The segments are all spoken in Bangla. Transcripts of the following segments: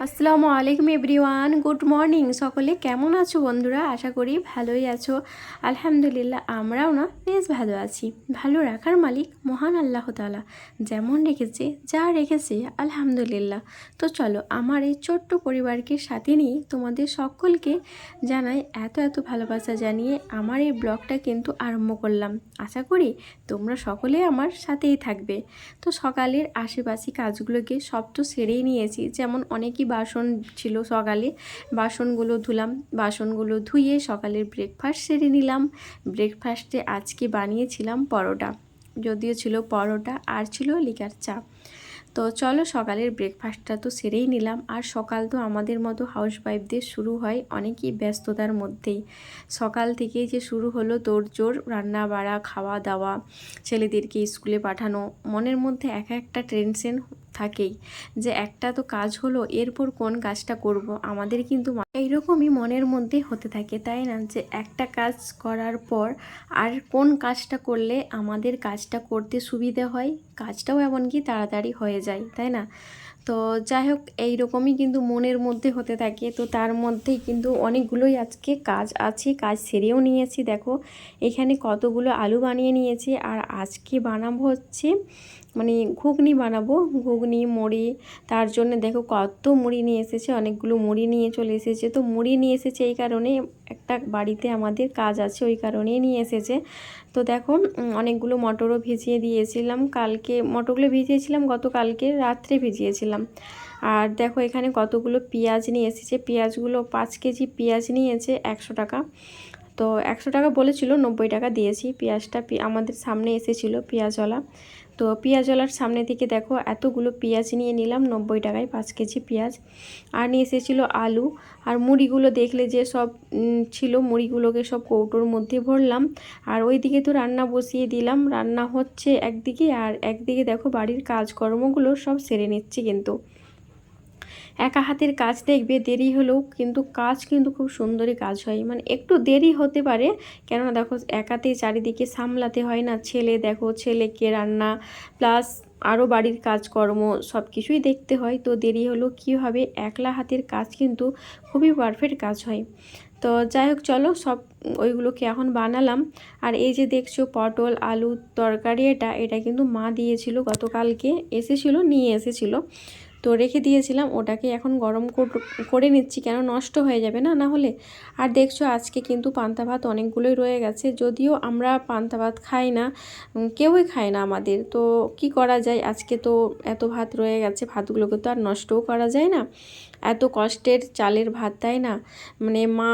আসসালামু আলাইকুম এভরিওয়ান, গুড মর্নিং। সকলে কেমন আছো বন্ধুরা? আশা করি ভালোই আছো। আলহামদুলিল্লাহ আমরাও না বেশ ভালো আছি। ভালো রাখার মালিক মহান আল্লাহ তাআলা যেমন রেখেছে যা রেখেছে আলহামদুলিল্লাহ। তো চলো আমার এই ছোট্ট পরিবারকে সাথে নিয়ে তোমাদের সকলকে জানাই এত এত ভালোবাসা জানিয়ে আমার এই ব্লগটা কিন্তু আরম্ভ করলাম। আশা করি তোমরা সকলে আমার সাথেই থাকবে। তো সকালের আশেপাশে কাজগুলোকে সব তো সেরেই নিয়েছি, যেমন অনেকই বাসন ছিল সকালে, বাসনগুলো ধুলাম। বাসনগুলো ধুয়ে সকালের ব্রেকফাস্ট সেরে নিলাম। ব্রেকফাস্টে আজকে বানিয়েছিলাম পরোটা, যদিও ছিল পরোটা আর ছিল লিকার চা। তো চলো সকালের ব্রেকফাস্টটা তো সেরেই নিলাম। আর সকাল তো আমাদের মতো হাউসওয়াইফদের শুরু হয় অনেকই ব্যস্ততার মধ্যেই। সকাল থেকেই যে শুরু হলো তোড়জোড়, রান্না বাড়া, খাওয়া দাওয়া, ছেলেদেরকে স্কুলে পাঠানো, মনের মধ্যে এক একটা টেনশন থাকেই যে একটা তো কাজ হলো, এরপর কোন কাজটা করব। আমাদের কিন্তু এইরকমই মনের মধ্যে হতে থাকে, তাই না? যে একটা কাজ করার পর আর কোন কাজটা করলে আমাদের কাজটা করতে সুবিধে হয়, কাজটাও এমনকি তাড়াতাড়ি হয়ে যায়, তাই না? তো যাই হোক, এইরকমই কিন্তু মনের মধ্যে হতে থাকে। তো তার মধ্যেই কিন্তু অনেকগুলোই আজকে কাজ আছে, কাজ সেরেও নিয়েছি। দেখো এখানে কতগুলো আলু বানিয়ে নিয়েছি। আর আজকে বানাবো হচ্ছে মানে ঘুগনি বানাবো, ঘুগনি মুড়ি। তার জন্য দেখো কত মুড়ি নিয়ে এসেছে, অনেকগুলো মুড়ি নিয়ে চলে এসেছে। তো মুড়ি নিয়ে এসেছে এই কারণে, একটা বাড়িতে আমাদের কাজ আছে ওই কারণেই নিয়ে এসেছে। তো দেখো অনেকগুলো মটরও ভিজিয়ে দিয়েছিলাম কালকে, মটরগুলো ভিজিয়েছিলাম গতকালকে রাত্রে ভিজিয়েছিলাম। আর দেখো এখানে কতগুলো পেঁয়াজ নিয়ে এসেছে, পেঁয়াজগুলো 5 কেজি পেঁয়াজ নিয়েছে 100 টাকা। তো 100 টাকা বলেছিল, 90 টাকা দিয়েছি। পেঁয়াজটা আমাদের সামনে এসেছিল পেঁয়াজওয়ালা, তো পেঁয়াজওয়ালার সামনে থেকে দেখো এতগুলো পেঁয়াজ নিয়ে নিলাম 90 টাকায় 5 কেজি পেঁয়াজ। আর নিয়ে এসেছিলো আলু। আর মুড়িগুলো দেখলে যে সব ছিল, মুড়িগুলোকে সব কৌটোর মধ্যে ভরলাম। আর ওইদিকে তো রান্না বসিয়ে দিলাম, রান্না হচ্ছে একদিকে, আর একদিকে দেখো বাড়ির কাজকর্মগুলো সব সেরে নিচ্ছি। কিন্তু একা হাতের কাজ দেখবে দেরি হলেও কিন্তু কাজ কিন্তু খুব সুন্দরই কাজ হয়। মানে একটু দেরি হতে পারে, কেননা দেখো একাতেই চারিদিকে সামলাতে হয় না। ছেলে দেখো, ছেলেকে রান্না প্লাস আরও বাড়ির কাজকর্ম সব কিছুই দেখতে হয়। তো দেরি হলেও কী হবে, একলা হাতের কাজ কিন্তু খুবই পারফেক্ট কাজ হয়। তো যাই হোক চলো সব ওইগুলোকে এখন বানালাম। আর এই যে দেখছো পটল আলুর তরকারি, এটা কিন্তু মা দিয়েছিল গতকালকে, এসেছিলো নিয়ে এসেছিলো, তো রেখে দিয়েছিলাম। ওটাকে এখন গরম করে নিচ্ছি, কেন নষ্ট হয়ে যাবে না না হলে। আর দেখছো আজকে কিন্তু পান্তা ভাত অনেকগুলোই রয়ে গেছে, যদিও আমরা পান্তা ভাত খাই না, কেউই খায় না আমাদের। তো কি করা যায়, আজকে তো এত ভাত রয়ে গেছে, ভাতগুলোকে তো আর নষ্টও করা যায় না। এত কষ্টের চালের ভাত, তাই না? মানে মা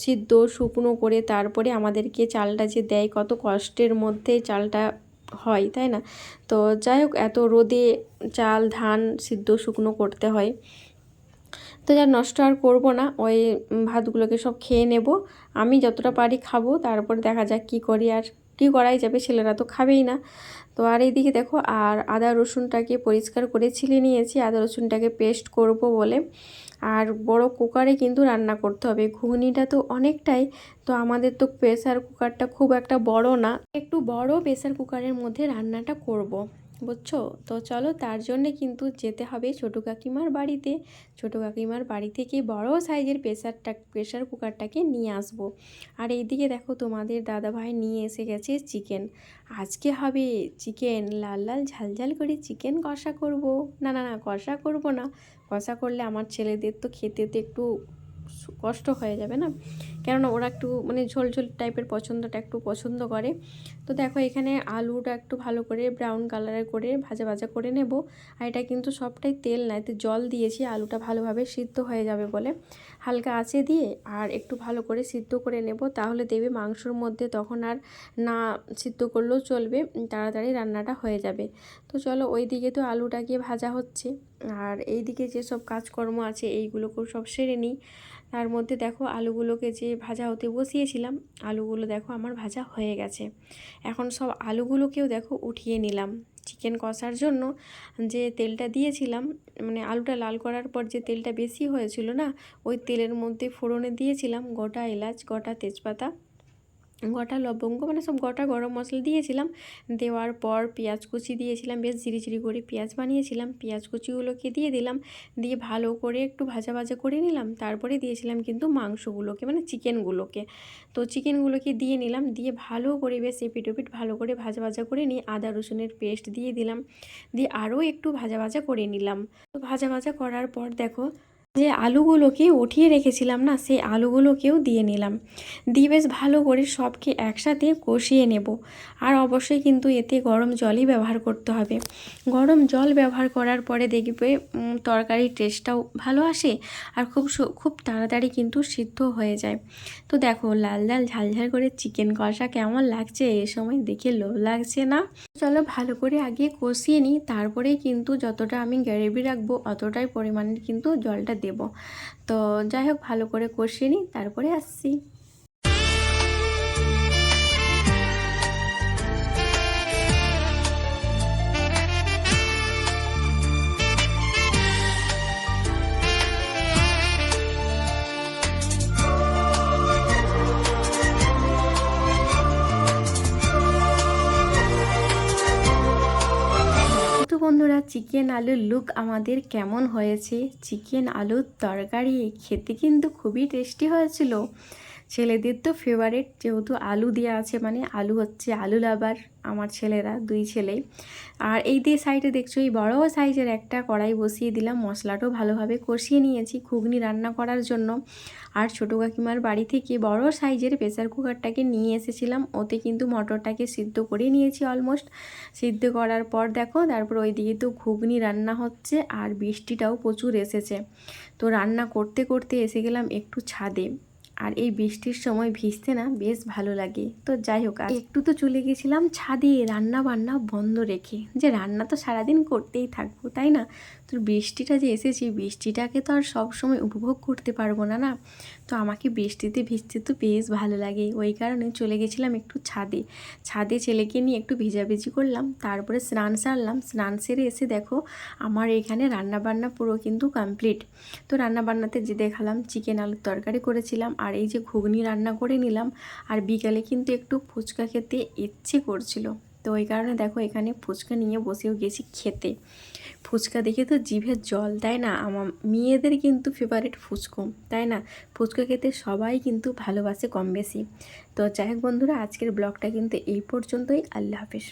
সিদ্ধ শুকনো করে তারপরে আমাদেরকে চালটা যে দেয়, কত কষ্টের মধ্যে চালটা হয়, তাই না? তো যাই হোক, এত রোদে চাল ধান সিদ্ধ শুকনো করতে হয়। তো যা নষ্ট আর করবো না, ওই ভাতগুলোকে সব খেয়ে নেব। আমি যতটা পারি খাবো, তারপর দেখা যাক কী করি। আর কী করাই যাবে, ছেলেরা তো খাবেই না। তো আর এইদিকে দেখো, আর আদা রসুনটাকে পরিষ্কার করে ছিলে নিয়েছি, আদা রসুনটাকে পেস্ট করব বলে। আর বড় কুকারে কিন্তু রান্না করতে হবে, ঘুগনিটা তো অনেকটাই। তো আমাদের তো প্রেসার কুকারটা খুব একটা বড় না, একটু বড় প্রেসার কুকারের মধ্যে রান্নাটা করব, বুঝছো? তো চলো তার জন্যে কিন্তু যেতে হবে ছোটো কাকিমার বাড়িতে। ছোটো কাকিমার বাড়ি থেকে বড় সাইজের প্রেসার কুকারটাকে নিয়ে আসব। আর এইদিকে দেখো তোমাদের দাদাভাই নিয়ে এসে গেছে চিকেন। আজকে হবে চিকেন, লাল লাল ঝাল ঝাল করে চিকেন কষা করব। না না না, কষা করব না, কষা করলে আমার ছেলেদের তো খেতে তো একটু কষ্ট হয়ে যাবে না, কেননা ওরা একটু মানে ঝোল ঝোল টাইপের পছন্দটা একটু পছন্দ করে। তো দেখো এখানে আলুটা একটু ভালো করে ব্রাউন কালারের করে ভাজা ভাজা করে নেব। আর এটা কিন্তু সবটাই তেল না, এতে জল দিয়েছি আলুটা ভালোভাবে সিদ্ধ হয়ে যাবে বলে। হালকা আঁচে দিয়ে আর একটু ভালো করে সিদ্ধ করে নেব, তাহলে দেবে মাংসর মধ্যে তখন আর না সিদ্ধ করলেও চলবে, তাড়াতাড়ি রান্নাটা হয়ে যাবে। তো চলো ওই দিকে তো আলুটাকে ভাজা হচ্ছে, আর এই দিকে যেসব কাজকর্ম আছে এইগুলোকেও সব সেরে নিই। তার মধ্যে দেখো আলুগুলোকে যে ভাজা হতে বসিয়েছিলাম, আলুগুলো দেখো আমার ভাজা হয়ে গেছে। এখন সব আলুগুলোকেও দেখো উঠিয়ে নিলাম। চিকেন কষার জন্য যে তেলটা দিয়েছিলাম, মানে আলুটা লাল করার পর যে তেলটা বেশি হয়েছিল না, ওই তেলের মধ্যে ফোড়নে দিয়েছিলাম গোটা এলাচ, গোটা তেজপাতা, গোটা লবঙ্গ মানে সব গোটা গরম মশলা দিয়েছিলাম। দেওয়ার পর পেঁয়াজ কুচি দিয়েছিলাম, বেশ ঝিরিঝিরি করে পেঁয়াজ বানিয়েছিলাম, পেঁয়াজ কুচিগুলোকে দিয়ে দিলাম, দিয়ে ভালো করে একটু ভাজা ভাজা করে নিলাম। তারপরে দিয়েছিলাম কিন্তু মাংসগুলোকে মানে চিকেনগুলোকে, তো চিকেনগুলোকে দিয়ে নিলাম, দিয়ে ভালো করে বেশ এপিট ওপিট ভালো করে ভাজা ভাজা করে নিয়ে আদা রসুনের পেস্ট দিয়ে দিলাম, দিয়ে আরও একটু ভাজা ভাজা করে নিলাম। তো ভাজা ভাজা করার পর দেখো যে আলুগুলোকে উঠিয়ে রেখেছিলাম না, সেই আলুগুলোকেও দিয়ে নিলাম, দিয়ে বেশ ভালো করে সবকে একসাথে কষিয়ে নেব। আর অবশ্যই কিন্তু এতে গরম জলই ব্যবহার করতে হবে। গরম জল ব্যবহার করার পরে দেখবে তরকারির টেস্টটাও ভালো আসে, আর খুব তাড়াতাড়ি কিন্তু সিদ্ধ হয়ে যায়। তো দেখো লাল লাল ঝাল ঝাল করে চিকেন কষা কেমন লাগছে, এই সময় দেখে লোভ লাগছে না? চলো ভালো করে আগে কষিয়ে নিই, তারপরে কিন্তু যতটা আমি গ্রেভি রাখবো অতটাই পরিমাণের কিন্তু জলটা দেব। তো যাই হোক ভালো করে কষিয়ে নিই, তারপরে আসছি। তো বন্ধুরা চিকেন আলুর লুক আমাদের কেমন হয়েছে। চিকেন আলুর তরকারি খেতে কিন্তু খুবই টেস্টি হয়েছিল। ছেলেদের তো ফেভারিট, যেহেতু আলু দেওয়া আছে মানে আলু হচ্ছে আলু লাভার আমার ছেলেরা, দুই ছেলেই। আর এই দিয়ে সাইডে দেখছো এই বড় সাইজের একটা কড়াই বসিয়ে দিলাম, মশলাটাও ভালোভাবে কষিয়ে নিয়েছি ঘুগনি রান্না করার জন্য। আর ছোটো কাকিমার বাড়ি থেকে বড় সাইজের প্রেসার কুকারটাকে নিয়ে এসেছিলাম, ওতে কিন্তু মটরটাকে সিদ্ধ করে নিয়েছি অলমোস্ট। সিদ্ধ করার পর দেখো তারপর ওই দিকে তো ঘুগনি রান্না হচ্ছে, আর বৃষ্টিটাও প্রচুর এসেছে। তো রান্না করতে করতে এসে গেলাম একটু ছাদে, আর এই বৃষ্টির সময় ভিজতে না বেশ ভালো লাগে। তো যাই হোক একটু তো চলে গেছিলাম ছাদে রান্না বান্না বন্ধ রেখে, যে রান্না তো সারাদিন করতেই থাকবো তাই না। তো বৃষ্টিটা যে এসেছে, বৃষ্টিটাকে তো আর সব সময় উপভোগ করতে পারবো না না। তো আমাকে বৃষ্টিতে ভিজতে তো বেশ ভালো লাগে, ওই কারণে চলে গেছিলাম একটু ছাদে। ছাদে ছেলেকে নিয়ে একটু ভিজাভিজি করলাম, তারপরে স্নান সারলাম। স্নান সেরে এসে দেখো আমার এখানে রান্নাবান্না পুরো কিন্তু কমপ্লিট। তো রান্নাবান্নাতে যে দেখালাম চিকেন আলুর তরকারি করেছিলাম, আর এই যে ঘুগনি রান্না করে নিলাম। আর বিকালে কিন্তু একটু ফুচকা খেতে ইচ্ছে করছিল, তো ওই কারণে দেখো এখানে ফুচকা নিয়ে বসেও গেছি খেতে। ফুচকা দেখে তো জিভের জল, তাই না? আমার মেয়েদের কিন্তু ফেভারিট ফুচকো, তাই না? ফুচকা খেতে সবাই কিন্তু ভালোবাসে কম বেশি। তো যাই হোক বন্ধুরা, আজকের ব্লগটা কিন্তু এই পর্যন্তই। আল্লাহ হাফেজ।